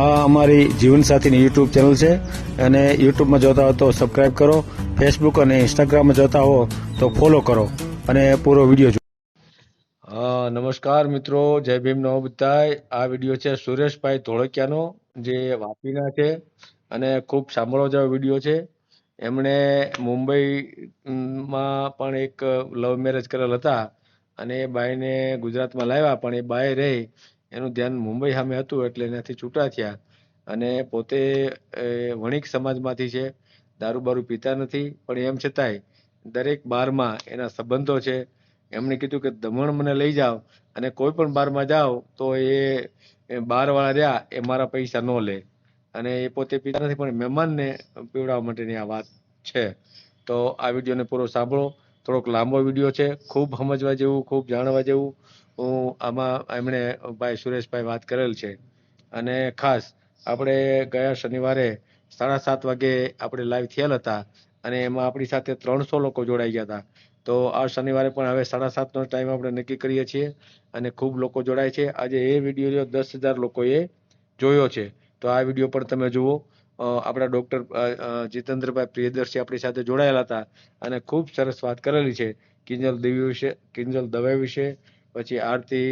આ અમારી જીવનસાથીની YouTube channel છે અને યુટ્યુબમાં જોતા હો તો સબસ્ક્રાઇબ કરો, ફેસબુક અને ઇન્સ્ટાગ્રામમાં જોતા હો તો ફોલો કરો અને પૂરો વિડીયો જુઓ. નમસ્કાર મિત્રો, જય ભીમ નમો બુદ્ધાય. આ વિડીયો છે સુરેશભાઈ ધોળકિયાનો, જે વાપીના છે અને ખૂબ સાંભળવા જેવો વિડીયો છે. એમણે મુંબઈમાં પણ એક લવ મેરેજ કરેલ હતા અને એ બાઈને ગુજરાતમાં લાવ્યા, પણ એ બાએ રહી એનું ધ્યાન મુંબઈ સામે હતું એટલે એનાથી છૂટા થયા. અને પોતે વણિક સમાજમાંથી છે, દારૂ બારૂ પીતા નથી, પણ એમ છતાંય દરેક બારમાં એના સંબંધો છે. એમણે કીધું કે દમણ મને લઈ જાઓ અને કોઈ પણ બારમાં જાઓ તો એ બારવાળા રહ્યા એ મારા પૈસા ન લે, અને એ પોતે પીતા નથી પણ મહેમાનને પીવડાવવા માટેની આ વાત છે. તો આ વિડીયોને પૂરો સાંભળો. થોડોક લાંબો વિડીયો છે, ખૂબ સમજવા જેવું, ખૂબ જાણવા જેવું આમાં એમણે ભાઈ સુરેશભાઈ વાત કરેલ છે. અને ખાસ આપણે ગયા શનિવારે 7:30 વાગે આપણે લાઈવ થયેલ હતા અને એમાં આપણી સાથે 300 લોકો જોડાઈ ગયા હતા. તો આ શનિવારે પણ હવે 7:30નો ટાઈમ આપણે નક્કી કરીએ છીએ અને ખૂબ લોકો જોડાય છે. આજે એ વિડીયો 10,000 લોકોએ જોયો છે. તો આ વિડીયો પણ તમે જુઓ. આપણા ડૉક્ટર જીતેન્દ્રભાઈ પ્રિયદર્શી આપણી સાથે જોડાયેલા હતા અને ખૂબ સરસ વાત કરેલી છે કિંજલ દવે વિશે, પછી આરતી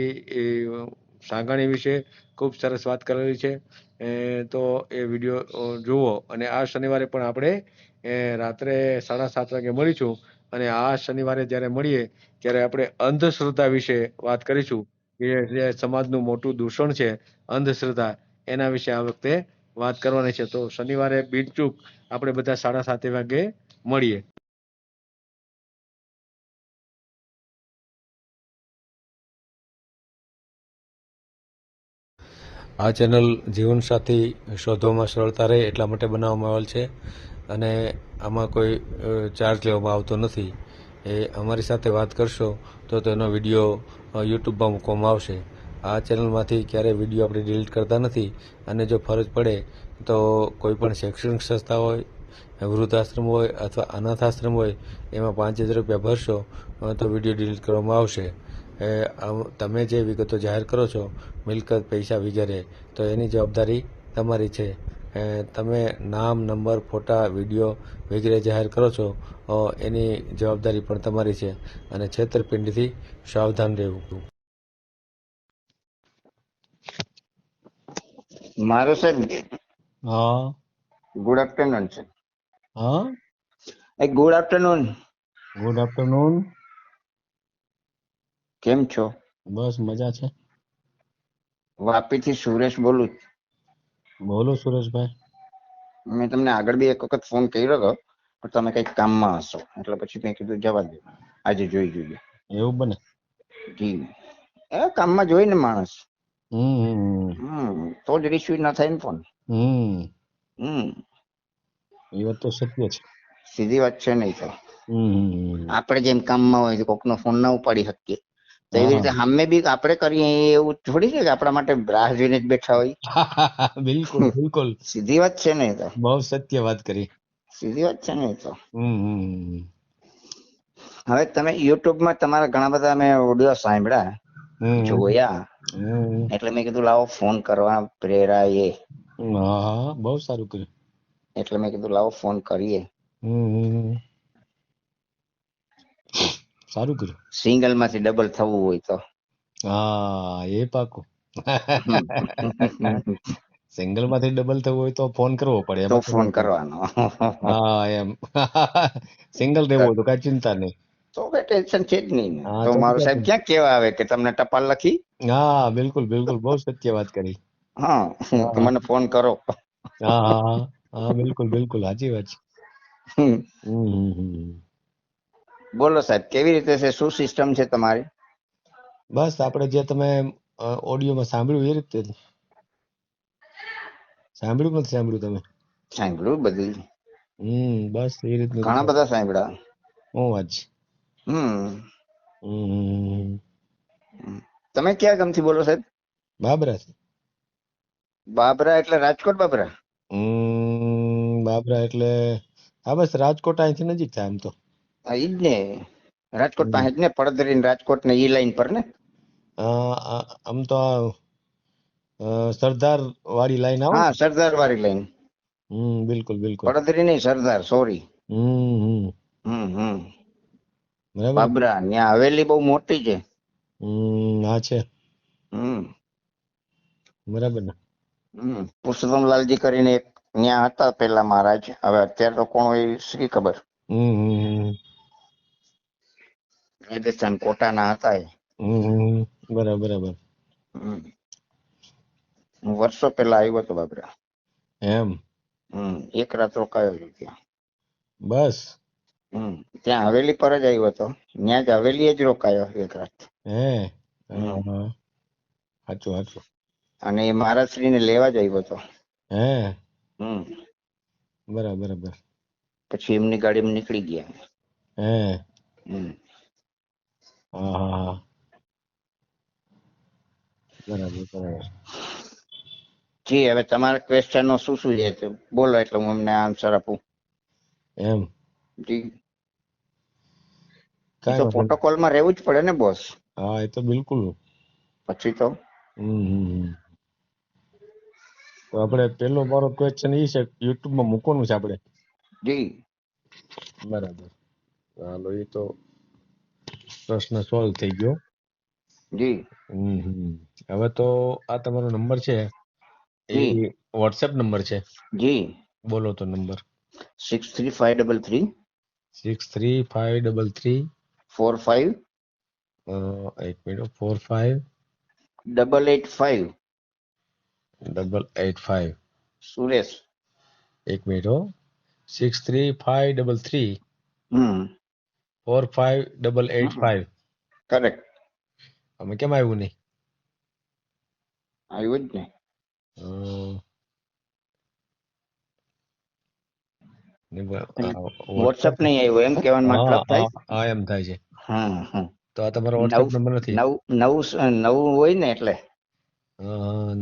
સાંગાણી વિશે ખૂબ સરસ વાત કરેલી છે. તો એ વિડીયો જુઓ. અને આ શનિવારે પણ આપણે રાત્રે 7:30 વાગે મળીશું અને આ શનિવારે જ્યારે મળીએ ત્યારે આપણે અંધશ્રદ્ધા વિશે વાત કરીશું કે જે સમાજનું મોટું દૂષણ છે અંધશ્રદ્ધા, એના વિશે આ વખતે વાત કરવાની છે. તો શનિવારે બિનચૂક આપણે બધા 7:30 વાગે મળીએ. આ ચેનલ જીવનસાથી શોધવામાં સરળતા રહે એટલા માટે બનાવવામાં આવેલ છે અને આમાં કોઈ ચાર્જ લેવામાં આવતો નથી. એ અમારી સાથે વાત કરશો તો તેનો વિડીયો યુટ્યુબમાં મૂકવામાં આવશે. આ ચેનલમાંથી ક્યારેય વિડીયો આપણે ડિલીટ કરતા નથી અને જો ફરજ પડે તો કોઈ પણ શૈક્ષણિક સંસ્થા હોય, વૃદ્ધાશ્રમ હોય અથવા અનાથ આશ્રમ હોય એમાં 5,000 રૂપિયા ભરશો તો વિડીયો ડિલીટ કરવામાં આવશે. તમે જે વિગતો જાહેર કરો છો, મિલકત, પૈસા વગેરે, તો એની જવાબદારી તમારી છે. તમે નામ, નંબર, ફોટા, વિડીયો વગેરે જાહેર કરો છો એની જવાબદારી પણ તમારી છે અને છેતરપિંડીથી સાવધાન રહેવું. મારો સાહેબ હા ગુડ આફ્ટરનૂન છે. હા, ગુડ આફ્ટરનૂન. Good afternoon. કેમ છો? બસ મજા છે. વાપીથી સુરેશ બોલું. બોલો સુરેશભાઈ. મેં તમને આગળ બી એક વખત ફોન કર્યો હતો પણ તમે કઈક કામમાં હશો એટલે પછી મેં કીધું જવા દે, આજે જોઈ જોઈએ. એવું બને? જી, કામમાં જોઈ ને માણસ. હમ તો જ રિસીવ ના થાય ને ફોન. એ વાત તો સત્ય છે. સીધી વાત છે. નહીં તો આપણે જેમ કામમાં હોય કોકનો ફોન ના ઉપાડી શકીએ તો એવી રીતે સામે બી આપણે કરીએ એવું થોડી છે કે આપણા માટે રાહ જોઈને જ બેઠા હોય. બિલકુલ બિલકુલ સીધી વાત છે ને. તો બહુ સત્ય વાત કરી. સીધી વાત છે ને. તો હવે તમે યુટ્યુબમાં તમારા ઘણા બધા મેં ઓડિયો સાંભળ્યા, જોયા, એટલે મેં કીધું લાવો ફોન કરવા પ્રેરાય. હા, બહુ સારું કર્યું. એટલે મેં કીધું લાવો ફોન કરીએ. સારું કર્યું. સિંગલ માંથી ડબલ થવું હોય તો. હા, એ પાકું. સિંગલ માંથી ડબલ થવું હોય તો ફોન કરવો પડે. તો ફોન કરવાનો. હા, એમ. સિંગલ રહેવું હોય તો કઈ ચિંતા નહીં. તો કઈ ટેન્શન છે જ નહીં ને. હા, તો મારું સાહેબ ક્યાં કેવા આવે કે તમને ટપાલ લખી. હા, બિલકુલ બિલકુલ બહુ સત્ય વાત કરી. હા, તો મને ફોન કરો. હા હા હા, બિલકુલ બિલકુલ સાચી વાત છે. બોલો સાહેબ, કેવી રીતે છે? શું સિસ્ટમ છે તમારી? બસ આપણે જે તમે ઓડિયોમાં સાંભળ્યું એ રીતે. સાંભળ્યું નથી સાંભળ્યું તમે? સાંભળ્યું બધું. બસ એ રીતનું. ઘણા બધા સાંભળ્યા. હું વાત છે. તમે ક્યાં ગામથી બોલો સાહેબ? બાબરા. બાબરા એટલે રાજકોટ બાબરા? બાબરા એટલે હા, બસ રાજકોટ અહીંથી નજીક થાય આમ તો. ઈ જ ને, રાજકોટ પાસે જ ને, પડદરી રાજકોટ ને ઈ લાઈન પર ને. આમ તો સરદાર વાળી લાઈન આવે. હા, સરદાર વાળી લાઈન. બિલકુલ બિલકુલ. પડદરી નહીં, સરદાર, સોરી. હમ બરાબર. બાબરા, ત્યાં હવેલી બહુ મોટી છે. હા છે. હમ બરાબર ને. પુરુષોત્તમલાલજી કરીને એક ત્યાં હતા પેલા મહારાજ, હવે અત્યારે તો કોણ હોય શી ખબર. રાજસ્થાન કોટાના હતા એ. બરાબર બરાબર. હું વર્ષો પેલા આવ્યો હતો બાબરા. એમ. એક રાત રોકાયો છું ત્યાં. બસ. ત્યાં હવેલી પર જ આવ્યો હતો, ત્યાં જ હવેલી જ રોકાયો એક રાત. હે. સાચું સાચું. અને એ મહારાજશ્રી ને લેવા જ આવ્યો હતો. હે. બરાબર બરાબર. પછી એમની ગાડીમાં નીકળી ગયા. હે. હા. બરાબર બરાબર. જી, હવે તમારા ક્વેશ્ચન નો શું શું છે બોલો, એટલે હું અમને આન્સર આપું. એમ. જી, તો પ્રોટોકોલ માં રહેવું જ પડે ને બોસ. હા, એ તો બિલકુલ. પછી તો તો આપણે પેલો મારો ક્વેશ્ચન એ છે, યુટ્યુબ માં મૂકવાનું છે આપણે. જી. બરાબર. હાલો, એ તો પ્રશ્ન સોલ્વ થઈ ગયો. જી. હવે તો આ તમારો નંબર છે એ વોટ્સએપ નંબર છે. જી. બોલો તો નંબર. 63533 63533 45 એક મિનિટ 45 885 885. સુરેશ. એક મિનિટ 63533 45885. કરેક્ટ. અમે કેમ આવ્યું નહીં? આવ્યું જ ને. વોટ્સએપ નહીં આવ્યું એમ કહેવાનો મતલબ થાય. હા, એમ થાય છે. તો આ તમારો વોટ્સએપ નંબર નથી. નવું હોય ને એટલે.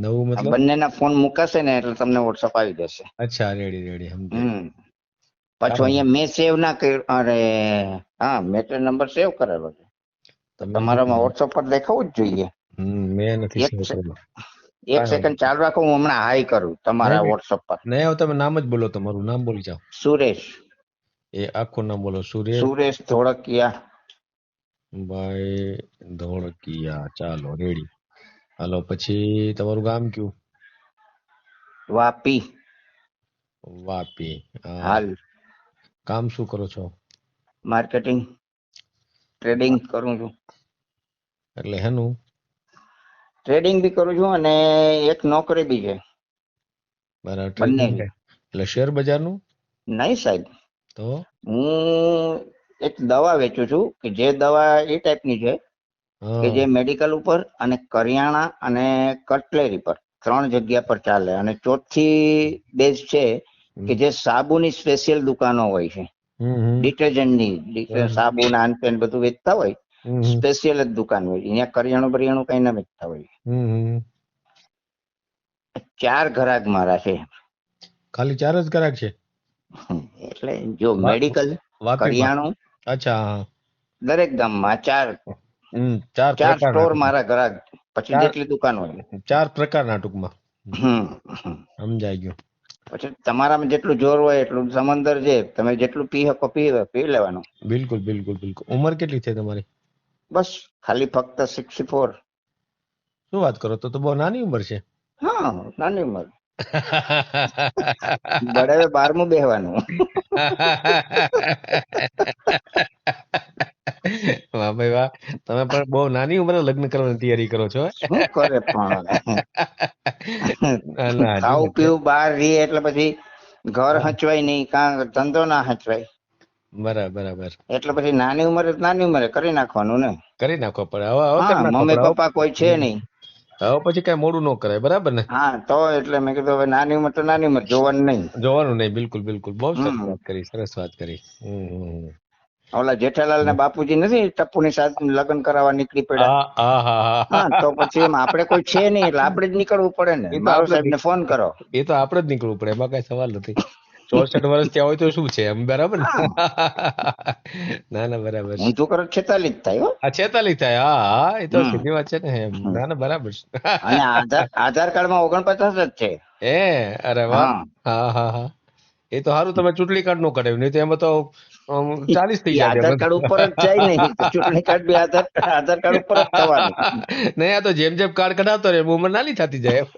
નવું મતલબ બંનેના ફોન મુકાશે ને એટલે તમને વોટ્સએપ આવી જશે. અચ્છા, રેડી સમજાય. પાછું અહીંયા મેં સેવ ના કર્યું. અરે હા, મેં તો નંબર સેવ કરેલો છે. તમારામાં વોટ્સએપ પર દેખાવું જ જોઈએ. મેં નથી સેવ કરેલો. એક સેકન્ડ ચાલુ રાખો, હું હમણાં હાઈ કરું તમારા વોટ્સએપ પર. નહીં, તમે નામ જ બોલો, તમારું નામ બોલી જાઓ. સુરેશ. એ આખું નામ બોલો. સુરેશ ધોળકિયા ભાઈ ધોળકિયા. ચાલો, રેડી. હાલો, પછી તમારું ગામ કયું? વાપી. વાપી. હાલ કામ શું કરો છો? માર્કેટિંગ, ટ્રેડિંગ કરું છું. એટલે હેનું? ટ્રેડિંગ બી કરું છું અને એક નોકરી બી છે. બરાબર. ટ્રેડિંગ એટલે શેર બજારનું? નહીં સાહેબ, તો હું એક દવા વેચું છું કે જે દવા એ ટાઈપની છે કે જે મેડિકલ ઉપર અને કરિયાણા અને કટલેરી પર 3 જગ્યા પર ચાલે. અને ચોથી બેઝ છે કે જે સાબુની સ્પેશિયલ દુકાનો હોય છે, ડિટર્જન્ટની, સાબુ નાન પેન બધું વેચતા હોય, સ્પેશિયલ જ દુકાન હોય. અહીંયા કરિયાણું બરિયાણું કઈ ના વેચતા હોય. 4 ગ્રાહક મારા છે. ખાલી 4 જ ગ્રાહક છે? એટલે જો મેડિકલ, કરિયાણું, અચ્છા, દરેક ગામમાં 4 સ્ટોર મારા ગ્રાહક. પછી જેટલી દુકાન હોય 4 પ્રકારના ટૂંકમાં. સમજાઈ ગયું. પછી તમારામાં જેટલું જોર હોય એટલું સમંદર છે, તમે જેટલું પી શકો પી લેવાનું. બિલકુલ બિલકુલ બિલકુલ. ઉંમર કેટલી છે તમારી? બસ ખાલી ફક્ત 64. શું વાત કરો, તો બહુ નાની ઉંમર છે. હા, નાની ઉંમર. બળાવે 12મું બેહવાનું. વાહ ભાઈ વાહ, તમે પણ બહુ નાની ઉંમરે લગ્ન કરવાની તૈયારી કરો છો. શું કરે પણ ખાવું પીવું બહાર રહીએ એટલે પછી ઘર હચવાય નહીં, કાં ધંધો ના હચવાય. બરાબર. એટલે પછી નાની ઉંમરે કરી નાખવાનું ને. કરી નાખો પડે. હવે મમ્મી પપ્પા કોઈ છે નહીં, હવે પછી કઈ મોડું ન કરાય. બરાબર ને? હા, તો એટલે મેં કીધું હવે નાની ઉંમર તો નાની ઉંમર, જોવાનું નહીં. બિલકુલ બિલકુલ. બહુ સરસ વાત કરી, સરસ વાત કરી. ઓલા જેઠાલાલ ના બાપુજી નથી ટપ્પુની સાથે લગ્ન કરાવવા નીકળી પડ્યા? હા, તો પછી એમ આપણે કોઈ છે નહીં એટલે આપણે જ નીકળવું પડે ને. મારો સાહેબ ને ફોન કરો. એ તો આપણે જ નીકળવું પડે, એમાં કઈ સવાલ નથી. 64 વર્ષ થયા હોય તો શું છે એમ, બરાબર ને? હા, ના ના, બરાબર છે. ઊંધું કરો 46 થાય હો. આ 46 થાય, હા હા, એ તો હમ સીધી વાત છે ને એમ. હમ. ના ના, બરાબર છે. અને આધાર કાર્ડમાં 49 જ છે. એ અરે વાહ. હા, હા હા હા, એ તો સારું તમે ચૂંટણી કાર્ડ નો કઢાવ્યું, નહીં તો એમાં તો 40 થઈ એ જાય આધાર એમાં. કાર્ડ ઉપર જ જાય ને, તો ચૂંટણી કાર્ડ બી આધાર કાર્ડ ઉપર જ થવાનું. નહીં, આ તો જેમ જેમ કાર્ડ કઢાવતો રહે એમ ઉંમર નાની થતી જાય એમ.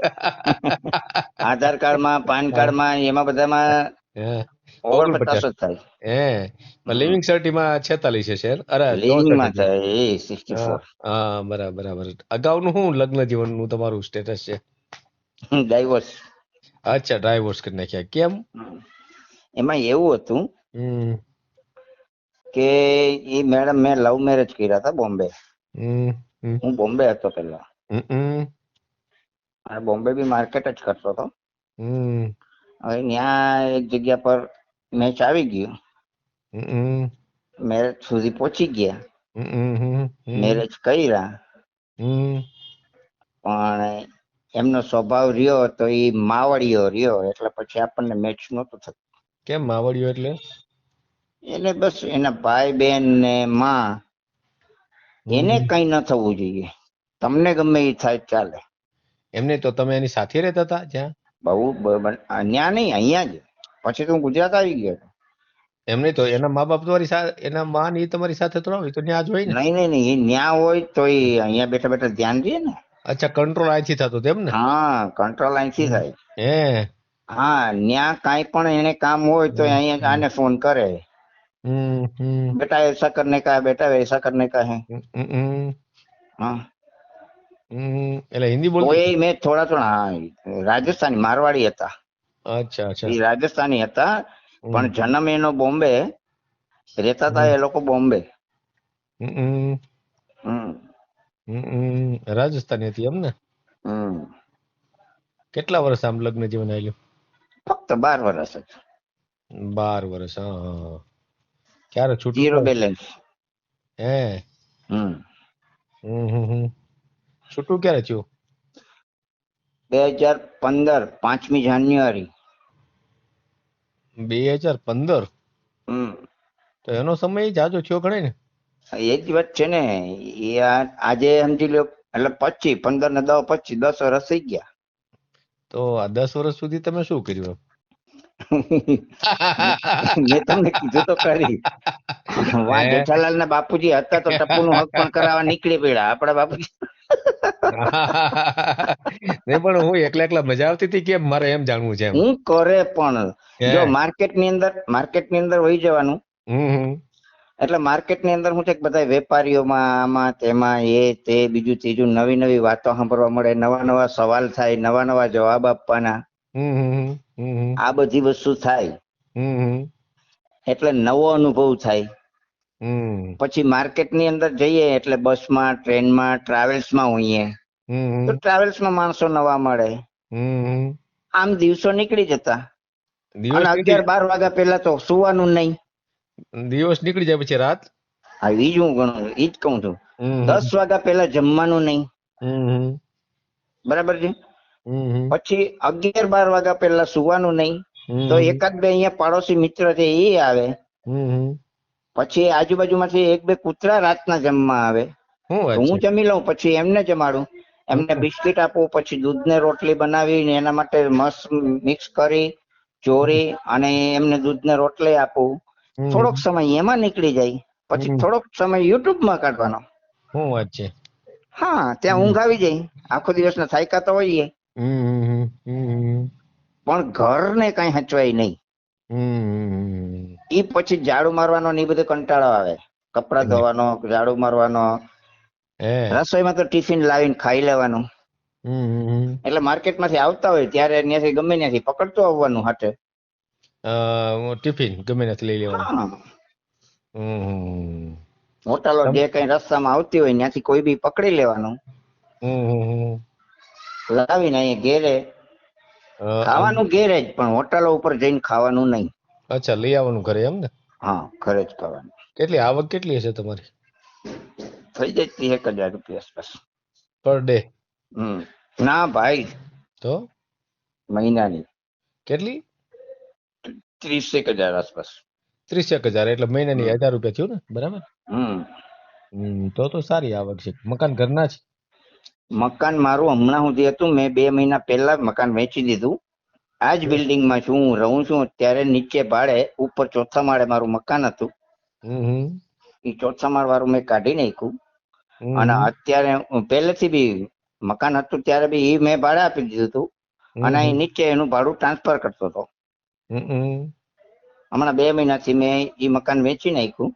આધાર કાર્ડમાં, પાન કાર્ડમાં, એમાં બધામાં હા, 49 49. જ થાય. હે લિવિંગ સર્ટિમાં 46 છે શેર, અરે 64 લિવિંગમાં છે. થાય એ હા 64. હા, બરાબર બરાબર. અગાઉનું શું લગ્ન જીવનનું તમારું સ્ટેટસ છે? ડાયવોર્સ. અચ્છા, ડાયવોર્સ કરી નાખ્યા, કેમ? એમાં એવું હતું હમ કે એ મેડમ, મેં લવ મેરેજ કર્યા હતા બોમ્બે. હમ હમ હું બોમ્બે હતો પેલા, હમ અને બોમ્બે બી માર્કેટ જ કરતો હતો. હમ હવે ત્યાં એક જગ્યા પર મેચ આવી ગયું, હમ મેરેજ સુધી પહોંચી ગયા, હમ મેરેજ કર્યા, હમ પણ એમનો સ્વભાવ રહ્યો તો એ માવડીયો રહ્યો, એટલે પછી આપણને મેચ નહોતું થતું. કેમ માવડિયો એટલે? એને બસ એના ભાઈ બહેન ને માં, એને હમ કઈ ન થવું જોઈએ, તમને ગમે એ થાય ચાલે. એમને તો તમે એની સાથે રહેતા હતા જ્યાં? બહુ અહીંયા નહીં, અહીંયા જ. પછી તો હું ગુજરાત આવી ગયો. એમને તો એના મા બાપ તમારી સાથે, એના માં ને ઈ તમારી સાથે તો ન હોય, તો ત્યાં જ હોય ને. નહીં નહીં નહીં, એ ન્યા હોય તો એ અહીંયા બેઠા બેઠા ધ્યાન દે ને. અચ્છા, કંટ્રોલ અહીંથી થતો તેમ ને? હા, કંટ્રોલ અહીંથી હમ. થાય. હે હા, ન્યા કાંઈ પણ એને કામ હોય તો હમ અહીંયા હમ આને ફોન કરે, હમ બેટા ऐसा करने का है, बेटा वैसा करने का है. હમ હા, એટલે હિન્દી તો બોલતો એ હતો? મેં થોડા થોડા, હા, રાજસ્થાની મારવાડી હતા. અચ્છા અચ્છા. એ રાજસ્થાની હતા, હમ પણ જન્મ એનો બોમ્બે, રહેતા હતા હમ એ લોકો બોમ્બે. હમ હમ રાજસ્થાની હતી એમ ને? હમ કેટલા વર્ષ આમ લગ્ન જીવન આવેલું? ફક્ત 12 વર્ષ જ. 12 વર્ષ, હા હા હા. ક્યારે છૂટું ઝીરો ક્યારે થયું? બેલેન્સ. હે હમ હમ છૂટું ક્યારે થયું? 2015, 5મી જાન્યુઆરી. 2015? હમ તો એનો સમય જાજો થયો ગણાય ને. એ જ વાત છે ને. એ આજે સમજી લો, એટલે 25, 15 ને 10, 25, 10 વર્ષ થઈ ગયા. તો આ 10 વર્ષ સુધી તમે શું કર્યું? મેં તમને કીધું તો ખરી. વાહ, હે જેઠાલાલ ના બાપુજી હતા તો ટપ્પુ નું હક પણ કરાવવા નીકળી પડ્યા આપડા બાપુજી. નહીં, પણ હું એકલા એકલા મજા આવતી હતી કેમ, મારે એમ જાણવું છે એમ. હું કરે પણ હે જો માર્કેટની અંદર વહી જવાનું. હમ એટલે માર્કેટની અંદર શું છે કે બધા વેપારીઓમાં આમાં તેમાં એ તે બીજું ત્રીજું નવી નવી વાતો સાંભળવા મળે, નવા નવા સવાલ થાય, નવા નવા જવાબ આપવાના, હમ હમ આ બધી વસ્તુ થાય. હમ એટલે નવો અનુભવ થાય. હમ પછી માર્કેટની અંદર જઈએ એટલે બસમાં, ટ્રેનમાં, ટ્રાવેલ્સમાં હોઈએ તો હમ ટ્રાવેલ્સમાં માણસો નવા મળે. હમ આમ દિવસો નીકળી જતા. અને દિવસ નીકળી 11-12 વાગ્યા પહેલા તો સુવાનું નહીં. દિવસ નીકળી જાય પછી રાત. હા, ઈ જ હું ગણું, ઈ જ કહું છું. હમ 10 વાગ્યા પહેલા જમવાનું નહીં. હમ બરાબર છે. હમ પછી 11-12 વાગ્યા પહેલા સુવાનું નહીં. તો હમ એકાદ બે અહીંયા પાડોશી મિત્ર છે એ આવે. હમ પછી આજુબાજુમાંથી એક બે કૂતરા રાતના જમવા આવે. શું તો વાત છે? હું જમી લઉં, પછી એમને જમાડું. એમને હમ બિસ્કિટ આપું, પછી દૂધને રોટલી બનાવીને એના માટે મસ્ત મિક્સ કરી ચોરી અને એમને દૂધને રોટલી આપું. થોડોક હમ સમય એમાં નીકળી જાય. પછી હમ થોડોક સમય યુટ્યુબમાં કાઢવાનો. શું વાત છે? હા, ત્યાં હમ ઊંઘ આવી જાય. આખો દિવસના થાક્યા તો હોઈએ, હમ પણ ઘરને કઈ હચવાય નહીં. હમ ઈ પછી ઝાડુ મારવાનો ને એ બધો કંટાળો આવે. કપડા ધોવાનો, ઝાડુ મારવાનો. હે રસોઈમાં તો ટિફિન લાવીને ખાઈ લેવાનું. હમ એટલે માર્કેટમાંથી આવતા હોય ત્યારે ત્યાંથી ગમે ત્યાંથી પકડતું આવવાનું હાથે. ટિફિન ગમે ત્યાંથી લઈ લેવાનું. હા, હમ હોટલો તમ જે કઈ રસ્તામાં આવતી હોય ત્યાંથી કોઈ બી પકડી લેવાનું. હમ લાવીને અહીંયા ઘેરે આમ ખાવાનું, ઘેરે જ, પણ હોટલો ઉપર જઈને ખાવાનું નહીં. અચ્છા, લઈ આવવાનું ઘરે એમ ને? હા, ઘરે જ ખાવાનું. કેટલી આવક કેટલી હશે તમારી થઈ જતી 1,000 રૂપિયા આસપાસ. Per day? ના ભાઈ, તો મહિનાની. કેટલી? 30,000 આસપાસ. 30,000 એટલે મહિનાની હમ. 1,000 રૂપિયા થયું ને, બરાબર? તો સારી આવક છે. મકાન ઘરના જ? મકાન મારું હમણાં સુધી હતું, મેં 2 મહિના પહેલા મકાન વેચી દીધું. આ જ બિલ્ડિંગમાં છું હું રહું છું અત્યારે, નીચે ભાડે, ઉપર ચોથા માળે મારું મકાન હતું. હમ એ ચોથા માળ વાળું મેં કાઢી નાખ્યું. અને હમ અત્યારે પહેલેથી બી મકાન હતું ત્યારે બી એ મેં ભાડે આપી દીધું હતું. અને અહીં નીચે એનું ભાડું ટ્રાન્સફર કરતો હતો. હમણાં 2 મહિનાથી મેં એ મકાન વેચી નાખ્યું.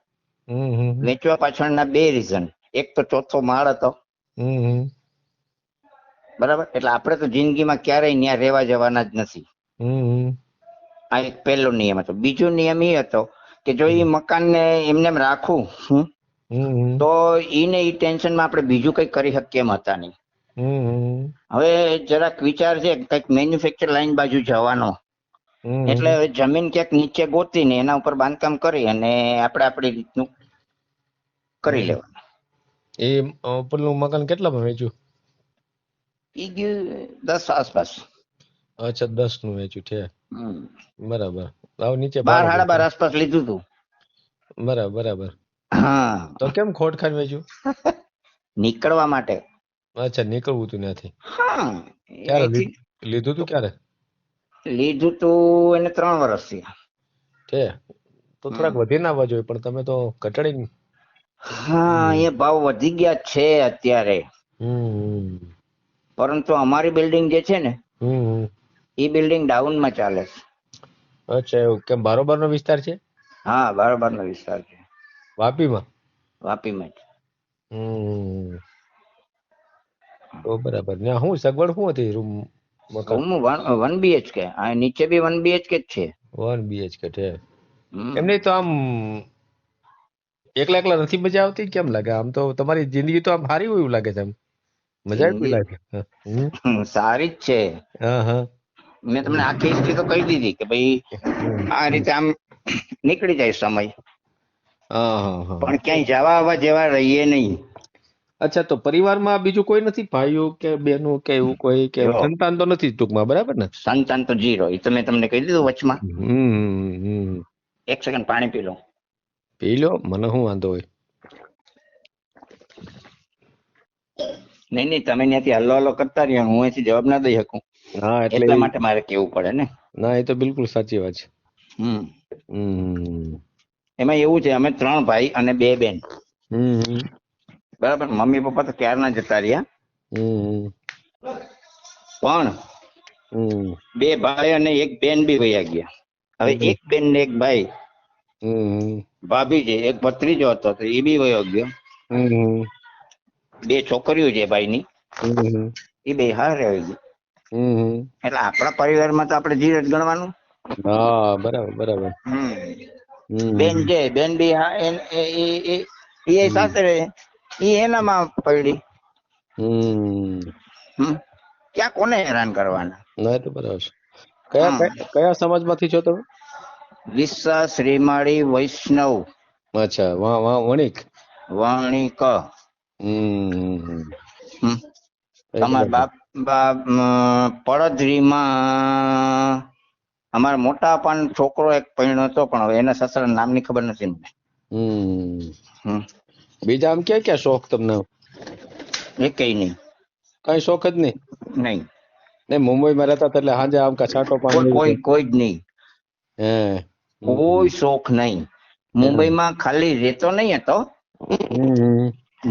વેચવા પાછળના 2 રીઝન. એક તો ચોથો માળ હતો, બરાબર, એટલે આપણે તો જિંદગીમાં ક્યારેય ત્યાં રહેવા જવાના જ નથી. આ એક પહેલો નિયમ હતો. બીજો નિયમ એ હતો કે જો એ મકાનને એમને એમ રાખું તો ઈને એ ટેન્શનમાં આપણે બીજું કઈ કરી શકીએ એમ હતા નહીં. હવે જરાક વિચાર છે કઈક મેન્યુફેક્ચર લાઈન બાજુ જવાનો, એટલે હવે જમીન ક્યાંક નીચે ગોતીને એના ઉપર બાંધકામ કરી અને આપણે આપણી રીતનું કરી લેવાનું. એ ઉપરનું મકાન કેટલામાં વેચ્યું? ઈ ગયું 10 આસપાસ. અચ્છા, 10 નું વેચ્યું છે, બરાબર. આવ નીચે 12-12.5 આસપાસ લીધું હતું. બરાબર. હા, તો કેમ ખોટ ખાઈને વેચ્યું? નીકળવા માટે. અચ્છા, નીકળવું હતું ત્યાંથી. હા, ક્યારે લીધું તું? ક્યારે લીધું તું? એને 3 વર્ષ થયા છે. તો થોડાક વધી ના આવવા જોઈએ, પણ તમે તો ઘટાડી. હા, એ ભાવ વધી ગયા છે અત્યારે. પરંતુ અમારી બિલ્ડિંગ જે છે ને, એ બિલ્ડિંગ ડાઉનમાં ચાલે છે. અચ્છા, એવું કેમ? બારોબાર નો વિસ્તાર છે? હા, બારોબાર નો વિસ્તાર છે. વાપીમાં? વાપીમાં જ. તો બરાબર. ત્યાં શું સગવડ શું હતી? રૂમ મકાન? Room 1 BHK. આ નીચે બી 1 BHK જ છે. 1 BHK છે. એમ નહીં તો આમ એકલા નથી મજા આવતી? કેમ લાગે? આમ તો તમારી જિંદગી તો આમ સારી હોય એવું લાગે છે. આમ મજા આવી લાગે? સારી જ છે. મેં તમને આખી હિસ્ટ્રી તો કહી દીધી કે ભાઈ આ રીતે આમ નીકળી જાય સમય, પણ ક્યાંય જવા આવવા જેવા રહીએ નહીં. અચ્છા, તો પરિવારમાં બીજું કોઈ નથી? ભાઈઓ કે બહેનો કે એવું કોઈ? કે સંતાન તો નથી ટૂંકમાં, બરાબર ને? સંતાન તો 0. એ તો મેં તમને કહી દીધું વચમાં. 1 સેકન્ડ પાણી પી લો. પી લો, મને શું વાંધો હોય. નહીં, તમે ત્યાંથી હલ્લો કરતા રહ્યા, હું અહીંથી જવાબ ના દઈ શકું. હા, એટલા માટે મારે કેવું પડે ને. ના, એ તો બિલકુલ સાચી વાત છે. એમાં એવું છે, અમે 3 ભાઈ અને 2 બેન. બરાબર. મમ્મી પપ્પા તો ક્યારના જતા રહ્યા, પણ 2 ભાઈ અને 1 બેન બી વયા ગયા. હવે 1 બેન ને 1 ભાઈ, ભાભી છે, 1 ભત્રીજો હતો તો એ બી વયો ગયો. 2 છોકરીઓ છે ભાઈની, એ 2 હારે આવી ગઈ. એટલે આપણા પરિવારમાં તો આપણે 0 જ ગણવાનું. હા, બરાબર. બેન છે, બેન બી એ સાસરે, એ એનામાં પડી. ક્યાં કોને હેરાન કરવાના? ના, તો બરાબર છે. કયા સમાજમાંથી છો તમે? વિશ્વાસ રીમાળી વૈષ્ણવ. અચ્છા, વણિક. વણિક. તમારા બાપ પડદરીમાં અમારા મોટા પણ છોકરો એક પૈણો હતો, પણ હવે એના સસરાના નામની ખબર નથી મને. બીજા આમ ક્યાં શોખ તમને? એકેય નહીં. કઈ શોખ જ નહીં? નહીં. મુંબઈમાં રહેતા એટલે સાંજે આમ છાંટો પાણી? કોઈ જ નહીં. કોઈ શોખ નહીં. મુંબઈમાં ખાલી રહેતો નહીં હતો.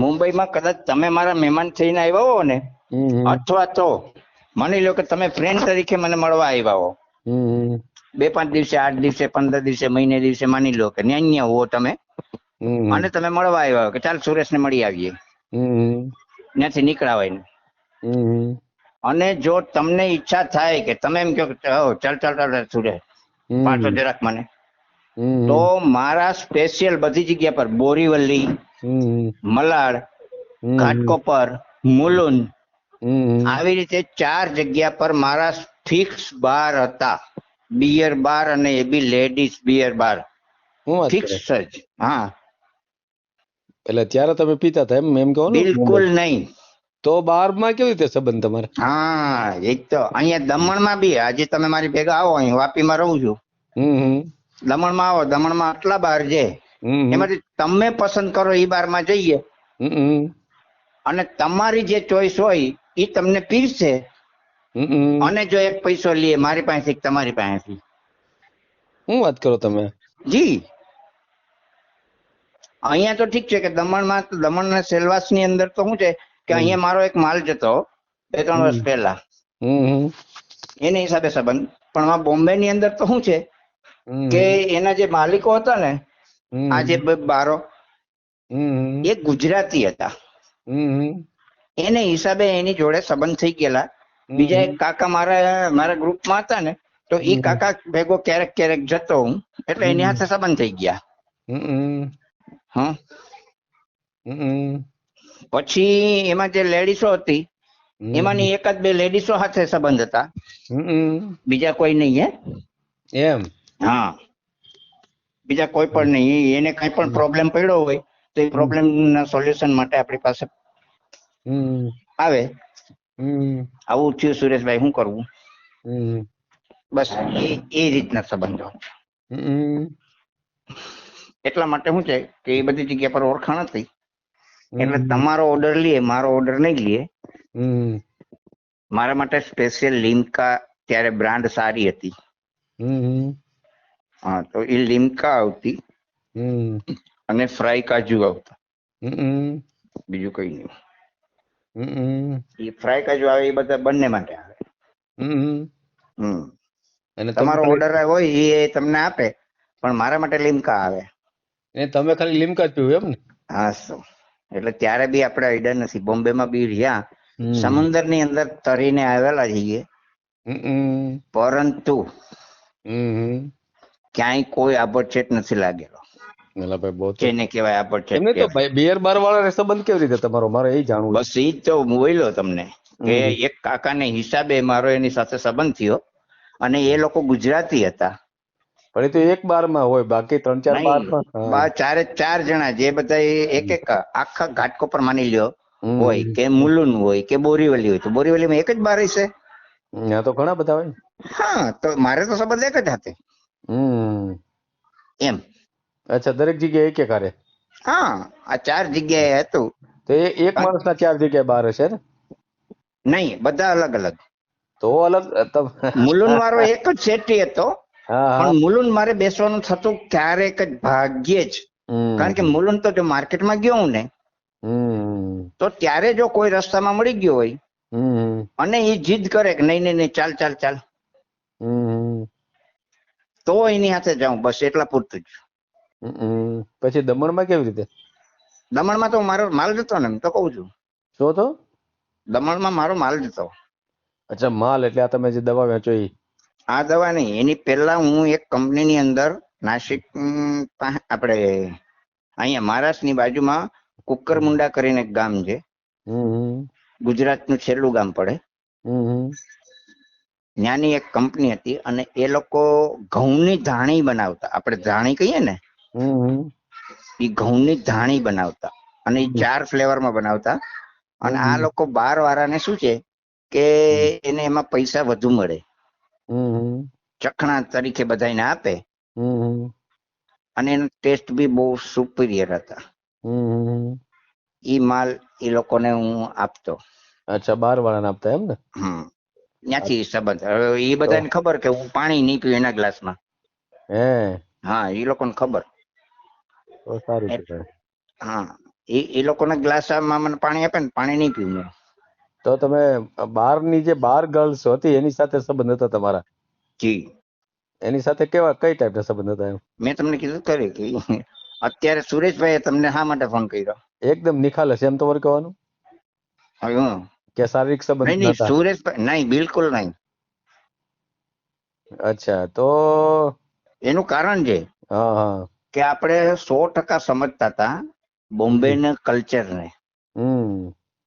મુંબઈમાં કદાચ તમે મારા મહેમાન થઈને આવ્યા હો ને, અથવા તો માની લો કે તમે ફ્રેન્ડ તરીકે મને મળવા આવ્યા હો, 2-5 દિવસે, 8 દિવસે, 15 દિવસે, મહિને દિવસે, માની લો કે ન્યા હો તમે, અને તમે મળવા આવ્યા કે ચાલ સુરેશને મળી આવીએ, ત્યાંથી નીકળાવાય ને. અને જો તમને ઈચ્છા થાય કે તમે એમ કહો ચાલ સુરેશ પાછો જરાક મને, તો મારા સ્પેશિયલ બધી જગ્યા પર બોરીવલી, મલાડ, ઘાટકોપર, મુલુંડ, આવી રીતે 4 જગ્યા પર મારા ફિક્સ બાર હતા. બિયર બાર, અને એ બી લેડીઝ બિયર બાર, ફિક્સ જ. હા, એટલે ત્યારે તમે પીતા હતા એમ કહો? બિલકુલ નહીં. તો બારમાં કેવી રીતે સંબંધ તમારે? હા, એક તો અહીંયા દમણમાં બી, આજે તમે મારી ભેગા આવો, અહીં વાપીમાં રહું છું, હમ દમણમાં આવો, દમણમાં આટલા બાર છે, હમ એમાંથી તમે પસંદ કરો એ બારમાં જઈએ હમ અને તમારી જે ચોઈસ હોય એ તમને પીરશે. હમ અને જો એક પૈસો લઈએ મારી પાસેથી કે તમારી પાસેથી. શું વાત કરો તમે? જી, અહીંયા તો ઠીક છે કે દમણમાં, દમણના સેલવાસની અંદર તો શું છે કે અહીંયા મારો એક માલ જતો 2-3 વર્ષ પહેલા, હમ એને હિસાબે સંબંધ. પણ આ બોમ્બે ની અંદર તો શું છે કે એના જે માલિકો હતા ને, આ જે બારો, હમ એ ગુજરાતી હતા. હમ એને હિસાબે એની જોડે સંબંધ થઈ ગયેલા. બીજા એક કાકા મારા ગ્રુપમાં હતા ને, તો એ કાકા ભેગો ક્યારેક ક્યારેક જતો હું, એટલે એની સાથે સંબંધ થઈ ગયા. હા, પછી એમાં જે લેડીસો હતી એમાંની એકાદ બે લેડીસો સાથે સંબંધ હતા, બીજા કોઈ નહીં. એમ? હા, બીજા કોઈ પણ નહીં. એને કઈ પણ પ્રોબ્લેમ પડ્યો હોય તો એ પ્રોબ્લેમ ના સોલ્યુશન માટે આપણી પાસે આવે. આવું થયું સુરેશભાઈ, શું કરવું? બસ એ રીતના સંબંધો. એટલા માટે શું છે કે એ બધી જગ્યા પર ઓળખાણ હતી, એટલે તમારો ઓર્ડર લઈએ, મારો ઓર્ડર નહીં લઈએ. મારા માટે સ્પેશિયલ લિમ્કા ત્યારે બ્રાન્ડ સારી હતી. હા, તો એ લિમ્કા આવતી અને ફ્રાય કાજુ આવતા, બીજું કઈ નહીં. એ ફ્રાય કાજુ આવે એ બધા બંને માટે આવે. તમારો ઓર્ડર હોય એ તમને આપે, પણ મારા માટે લિમ્કા આવે. તમે ખાલી લીમકા જ પીવું એમ ને? હા, એટલે ત્યારે બી આપણે આઈડિયા નથી. બોમ્બેમાં બી રહ્યા, સમુદ્ર ની અંદર તરીને આવેલા છીએ, પરંતુ ક્યાંય કોઈ આબોચેટ નથી લાગેલો. જેને કહેવાય આબોચેટ. એમને તો બિયર બાર વાળા સંબંધ કેવી રીતે તમારો? મારે એ જાણવું. બસ એ જ તો બોલ્યો તમને કે એક કાકાને હિસાબે મારો એની સાથે સંબંધ થયો, અને એ લોકો ગુજરાતી હતા. પણ એ તો એક બાર માં હોય, બાકી 3-4 બાર ચાર જણા, જે બધા એક એક આખા ઘાટકોપર માની લ્યો હોય, કે મુલુન હોય, કે બોરીવલી હોય, તો બોરીવલીમાં એક જ બાર હશે. ત્યાં તો ઘણા બધા હોય. હા, તો મારે તો સંબંધ એક જ હાથે એમ. અચ્છા, દરેક જગ્યાએ એક એક હારે? હા, આ 4 જગ્યાએ હતું. તો એ એક માણસના 4 જગ્યાએ બાર હશે ને? નહીં, બધા અલગ અલગ. તો અલગ મુલુન વાળો એક જ શેઠી હતો, પણ મુલુન મારે બેસવાનું થતું ક્યારેક જ, ભાગ્યે જ. કારણ કે મુલુન તો જો માર્કેટમાં ગયો હું ને, તો ત્યારે જો કોઈ રસ્તામાં મળી ગયો હોય અને એ જીદ કરે કે નહીં નહીં નહીં, ચાલ ચાલ ચાલ, તો એની સાથે જાઉં, બસ એટલા પૂરતું જ. પછી દમણમાં કેવી રીતે? દમણમાં તો મારો માલ જતો ને, તો કઉ છું. શું તો? દમણમાં મારો માલ જતો. અચ્છા, માલ એટલે આ તમે જે દવા વેચો એ? આ દવા નહીં, એની પહેલા હું એક કંપનીની અંદર નાસિક, આપણે અહીંયા મહારાષ્ટ્રની બાજુમાં કુકરમુંડા કરીને એક ગામ છે, ગુજરાતનું છેલ્લું ગામ પડે, ત્યાંની એક કંપની હતી. અને એ લોકો ઘઉંની ધાણી બનાવતા, આપણે ધાણી કહીએ ને, એ ઘઉંની ધાણી બનાવતા, અને એ 4 ફ્લેવરમાં બનાવતા. અને આ લોકો બાર વાળાને શું છે કે એને એમાં પૈસા વધુ મળે, ચખણા તરીકે બધાને આપે, અને એનો ટેસ્ટ બી બહુ સુપિરિયર હતા. ઈ માલ એ લોકોને હું આપતો. અચ્છા, બાર વાળાને આપતા એમ ને? ત્યાંથી સંબંધ. હવે એ બધાને ખબર કે હું પાણી નહીં પીવું એના ગ્લાસમાં. હા, એ લોકોને ખબર. હા, એ લોકોના ગ્લાસમાં મને પાણી આપે ને, પાણી નહીં પીવું. તો તમે બારની જે બાર ગર્લ્સ હતી એની સાથે સંબંધ હતા તમારા? જી. એની સાથે કેવા, કઈ ટાઈપના સંબંધ હતા? મેં તમને કીધું ખરી કે અત્યારે સુરેશભાઈ તમને શા માટે ફોન કર્યો? એકદમ નિખાલસ એમ તમારે કહેવાનું કે શારીરિક સંબંધ નહીં, નતા? સુરેશભાઈ નહીં, બિલકુલ નહીં. અચ્છા, તો એનું કારણ છે કે આપણે 100% સમજતા હતા બોમ્બેના કલ્ચરને.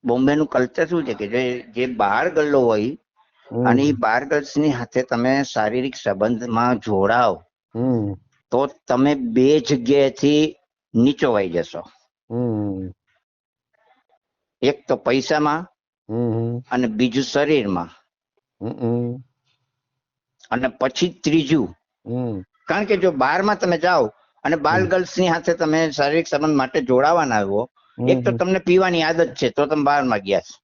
બોમ્બેનું કલ્ચર શું છે કે જે બાર ગલ્લો હોય અને એ બાર ગર્લ્સની સાથે તમે શારીરિક સંબંધમાં જોડાવ, તો તમે 2 જગ્યાએથી નીચોવાઈ જશો. એક તો પૈસામાં, અને બીજું શરીરમાં, અને પછી ત્રીજું કારણ કે જો બારમાં તમે જાઓ અને બાલ ગર્લ્સ ની સાથે તમે શારીરિક સંબંધ માટે જોડાવાના હો, એક તો તમને પીવાની આદત છે તો તમે 12માં ગયા છો,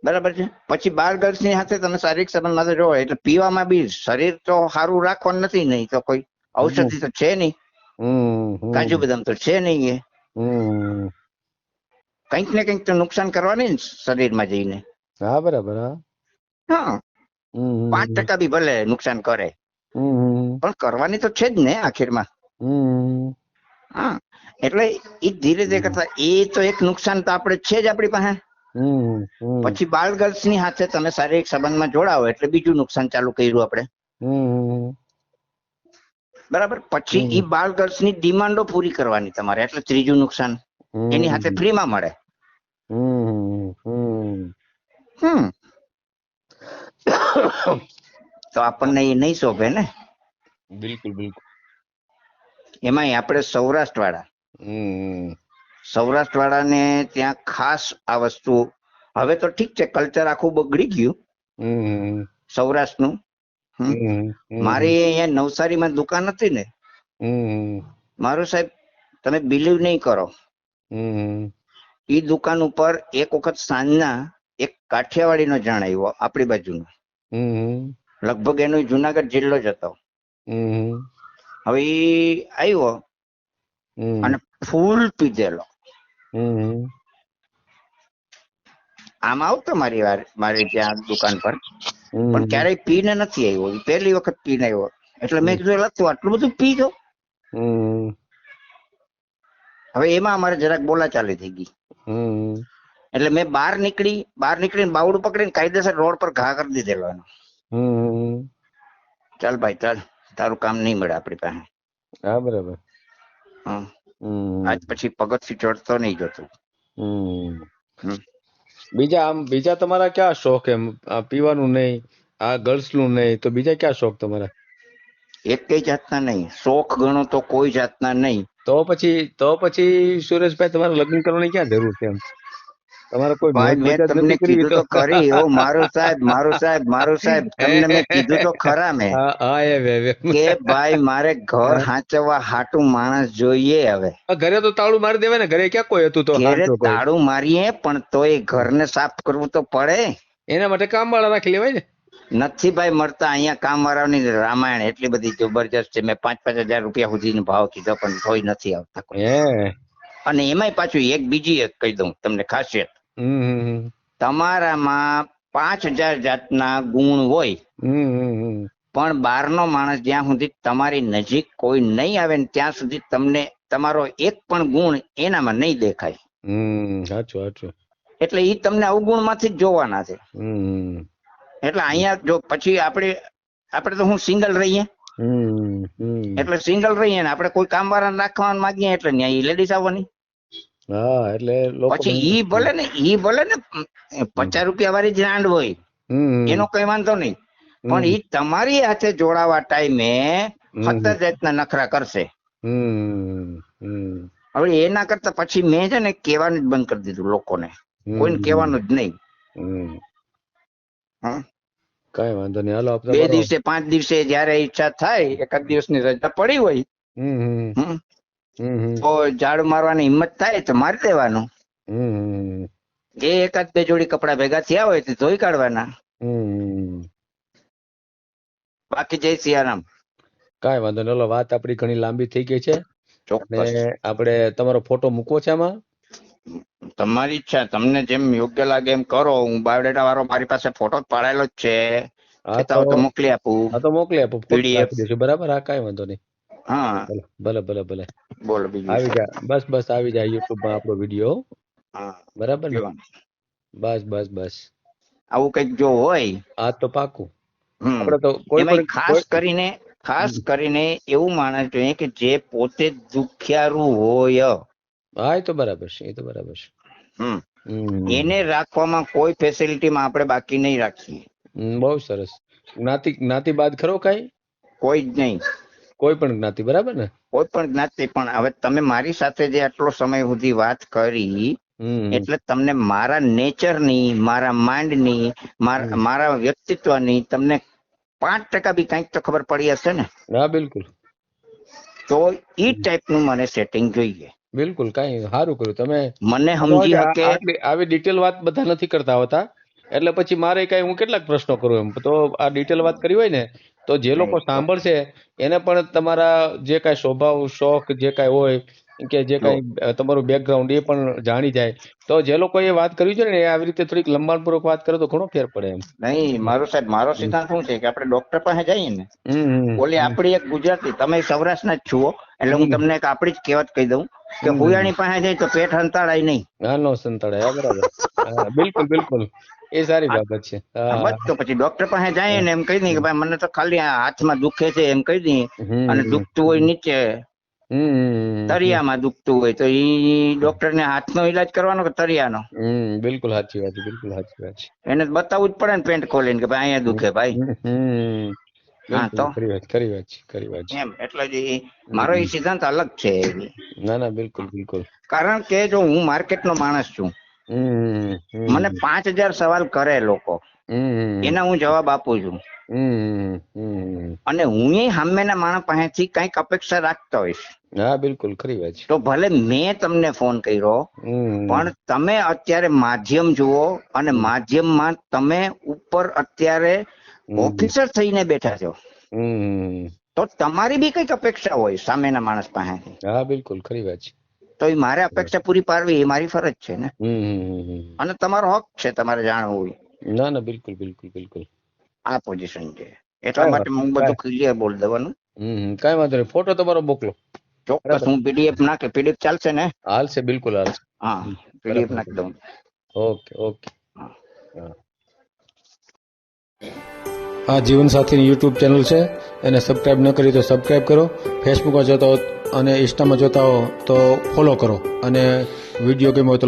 બરાબર છે. પછી બાર ગર્લ્સ ની સાથે તમે શારીરિક સંબંધ માટે જોડો એટલે પીવામાં બી શરીર તો સારું રાખવાનું નથી, નહીં તો કોઈ ઔષધિ તો છે નહીં, કાજુ બદામ તો છે નહીં, એ કંઈક ને કંઈક તો નુકસાન કરવાની ને શરીરમાં જઈને. હા બરાબર. હા 5% બી ભલે નુકસાન કરે પણ કરવાની તો છે જ ને આખીરમાં. હા એટલે એ ધીરે ધીરે કરતા એ તો એક નુકસાન તો આપણે છે જ આપણી પાસે. પછી બાળ ગર્લ્સ ની સાથે તમે શારીરિક સંબંધમાં જોડાવો એટલે બીજું નુકસાન ચાલુ કર્યું આપણે, બરાબર. પછી એ બાળ ગર્લ્સ ની ડિમાન્ડો પૂરી કરવાની તમારે, એટલે ત્રીજું નુકસાન એની સાથે ફ્રીમાં મળે. તો આપણને એ નહીં શોભે ને. બિલકુલ બિલકુલ. એમાંય આપણે સૌરાષ્ટ્ર વાળાને ત્યાં ખાસ આ વસ્તુ, હવે તો ઠીક છે કલ્ચર આખું બગડી ગયું સૌરાષ્ટ્રનું. મારી અહીંયા નવસારીમાં દુકાન હતી ને, મારું સાહેબ તમે બિલીવ નહીં કરો, એ દુકાન ઉપર એક વખત સાંજના એક કાઠિયાવાડી નો જણ આવ્યો આપણી બાજુનો, લગભગ એનો જુનાગઢ જિલ્લો જ હતો. હવે એ આવ્યો અને ફૂલ પીધેલો, આમ આવતો મારી ત્યાં દુકાન પર, પણ ક્યારેય પીને નથી આવ્યો, પહેલી વખત પીને આવ્યો. એટલે મેં કીધું તું આટલું બધું પીજો. હવે એમાં અમારે જરાક બોલાચાલી થઈ ગઈ, એટલે મેં બહાર નીકળીને બાવડું પકડીને કાયદેસર રોડ પર ઘા કરી દીધેલો એનો. ચાલ ભાઈ ચાલ, તારું કામ નહીં મળે આપણી પાસે. હા બરાબર. આજ પછી પગથિયું ચડતો નહીં જોતું. બીજા તમારા ક્યાં શોખ? એમ પીવાનું નહીં, આ ગર્લ્સ નું નહીં, તો બીજા ક્યાં શોખ તમારા? એક કઈ જાતના નહીં, શોખ ગણો તો કોઈ જાતના નહીં. તો પછી સુરેશભાઈ તમારે લગ્ન કરવાની ક્યાં જરૂર છે? એમ તમારે કોઈ ભાઈ મેં તમને કીધું તો ખરી, ઓ મારું સાહેબ તમને મેં કીધું તો ખરા મેં કે ભાઈ મારે ઘર હાચવવા હાટું માણસ જોઈએ. હવે ઘરે તો તાળું મારી દેવાય ને, ઘરે ક્યાં કોઈ હતું? તો ઘરે તાળું મારીએ પણ તોય ઘરને સાફ કરવું તો પડે. એના માટે કામ વાળા રાખી લેવાય ને. નથી ભાઈ મળતા અહીંયા કામ વાળાની રામાયણ એટલી બધી જબરજસ્ત છે. મેં 5,000 રૂપિયા સુધીનો ભાવ કીધો પણ તોય નથી આવતા કોઈ. અને એમાંય પાછું એક બીજી કહી દઉં તમને ખાસિયત, તમારામાં 5,000 જાતના ગુણ હોય પણ બહારનો માણસ જ્યાં સુધી તમારી નજીક કોઈ નહીં આવે ને ત્યાં સુધી તમને તમારો એક પણ ગુણ એનામાં નહીં દેખાય. સાચું. એટલે એ તમને અવગુણ માંથી જ જોવાના છે. એટલે અહીંયા જો પછી આપણે તો હું સિંગલ રહીએ, એટલે સિંગલ રહીએ ને આપણે કોઈ કામ વાળા રાખવા માંગીએ એટલે ત્યાં લેડીઝ આવવાની. એટલે પછી ઈ ભલે ને 50 રૂપિયા વાળી જ રાંડ હોય એનો કઈ વાંધો નહીં, પણ ઈ તમારી હાથે જોડાવા ટાઈમે 17 જાતના નખરા કરશે. હવે એના કરતા પછી મેં છે ને કહેવાનું જ બંધ કરી દીધું લોકોને, કોઈને કહેવાનું જ નહીં. કઈ વાંધો નહીં, હાલો 2 દિવસે 5 દિવસે જયારે ઈચ્છા થાય, એકાદ દિવસની રજા પડી હોય તો ઝાડુ મારવાની હિંમત થાય તો મારી દેવાનું. એ એકાદ 2 જોડી કપડા ભેગા થયા હોય તો ધોઈ કાઢવાના. બાકી જય સિયારામ. કઈ વાંધો નહીં, વાત આપડી ઘણી લાંબી થઈ ગઈ છે. આપણે તમારો ફોટો મૂકવો છે આમાં? તમારી ઈચ્છા, તમને જેમ યોગ્ય લાગે એમ કરો. હું બાયોડેટા વાળો મારી પાસે ફોટો પાડેલો જ છે, તો મોકલી આપું. PDF બરાબર. હા કઈ વાંધો નહીં. હા ભલે. બોલો બીજું. આવી જાય બસ આવી જાય YouTube માં આપણો વિડીયો. બરાબર ને? બસ આવું કઈક જો હોય આ તો પાકું. આપણે તો કોઈ ખાસ કરીને એવું માણસ જોઈએ કે જે પોતે દુખિયારું હોય. હા એ તો બરાબર છે. એને રાખવામાં કોઈ ફેસિલિટીમાં આપણે બાકી નહીં રાખીએ. બહુ સરસ. જ્ઞાતિ બાદ ખરો કઈ? કોઈ જ નહીં. કોઈ પણ જ્ઞાતિ, બરાબર ને? કોઈ પણ જ્ઞાતિ. પણ હવે તમે મારી સાથે જે આટલો સમય સુધી વાત કરી એટલે તમને મારા નેચરની, મારા માઇન્ડની, મારા વ્યક્તિત્વની તમને 5% બી કંઈક તો ખબર પડી હશે ને. હા બિલકુલ તો ઈ ટાઈપનું મને સેટિંગ જોઈએ. બિલકુલ, કાંઈ સારું કર્યું તમે. મને સમજી શકે. આટલી આવી ડિટેલ વાત બધા નથી કરતા હોતા, એટલે પછી મારે કઈ હું કેટલાક પ્રશ્નો કરું એમ. તો આ ડિટેલ વાત કરી હોય ને તો જે લોકો સાંભળશે એને પણ તમારા જે કાંઈ સ્વભાવ શોખ જે કાંઈ હોય કે જે કાંઈ તમારું બેકગ્રાઉન્ડ એ પણ જાણી જાય. તો જે લોકો એ વાત કરી છે ને એ આવી રીતે થોડીક લંબાણપૂર્વક વાત કરે તો ઘણો ફેર પડે એમ. નહીં મારો સાહેબ, મારો સિદ્ધાંત શું છે કે આપણે ડોક્ટર પાસે જઈએ ને, હમ ઓલી આપણી એક ગુજરાતી, તમે સૌરાષ્ટ્રના જ છો એટલે હું તમને એક આપણી જ કહેવત કહી દઉં કે હુયાણી પાસે જાય તો પેટ હંતાળાય નહીં. હા, નો સંતાડે. હા બરાબર. હા બિલકુલ બિલકુલ, એ સારી બાબત છે. બસ તો પછી ડોક્ટર પાસે જાય ને એમ કહી દઈએ કે ભાઈ મને તો ખાલી આ હાથમાં દુખે છે એમ કહી દઈએ, અને દુખતું હોય નીચે તરિયામાં દુખતું હોય તો ઈ ડોક્ટર ને હાથનો ઈલાજ કરવાનો કે તરિયાનો? બિલકુલ સાચી વાત છે, બિલકુલ સાચી વાત છે. એને બતાવવું જ પડે ને પેન્ટ ખોલીને કે ભાઈ અહીંયા દુખે ભાઈ. હા તો ખરી વાત છે, ખરી વાત છે. એમ એટલે જ મારો એ સિદ્ધાંત અલગ છે. ના ના બિલકુલ બિલકુલ. કારણ કે જો હું માર્કેટનો માણસ છું, મને 5000 સવાલ કરે લોકો, એના હું જવાબ આપું છું, અને હું સામેના માણસ પાસેથી કઈક અપેક્ષા રાખતો હોઈશ. હા બિલકુલ, ખરી વાત છે. તો ભલે મેં તમને ફોન કર્યો, પણ તમે અત્યારે માધ્યમ જુઓ, અને માધ્યમમાં તમે ઉપર અત્યારે ઓફિસર થઈને બેઠા છો, તો તમારી બી કઈક અપેક્ષા હોય સામેના માણસ પાસેથી. હા બિલકુલ, ખરી વાત છે. તો એ મારે અપેક્ષા પૂરી પાડવી એ મારી ફરજ છે ને, અને તમારો હક છે તમારે જાણવું હોય. ના ના બિલકુલ બિલકુલ બિલકુલ. આ પોઝિશન છે, એટલા માટે હું બધું ક્લિયર બોલ દેવાનું. કાંઈ વાંધો નહીં, ફોટો તમારો મોકલો. ચોક્કસ હું પીડીએફ નાખે, પીડીએફ ચાલશે ને? હાલશે, બિલકુલ હાલશે. હા, પીડીએફ નાખી દઉં. Okay okay. આ જીવનસાથીની યુટ્યુબ ચેનલ છે, એને સબસ્ક્રાઇબ ન કરી તો સબસ્ક્રાઇબ કરો. ફેસબુકમાં જોતા હો અને ઇન્સ્ટામાં જોતા હો તો ફોલો કરો, અને વિડીયો ગમ્યો હોય તો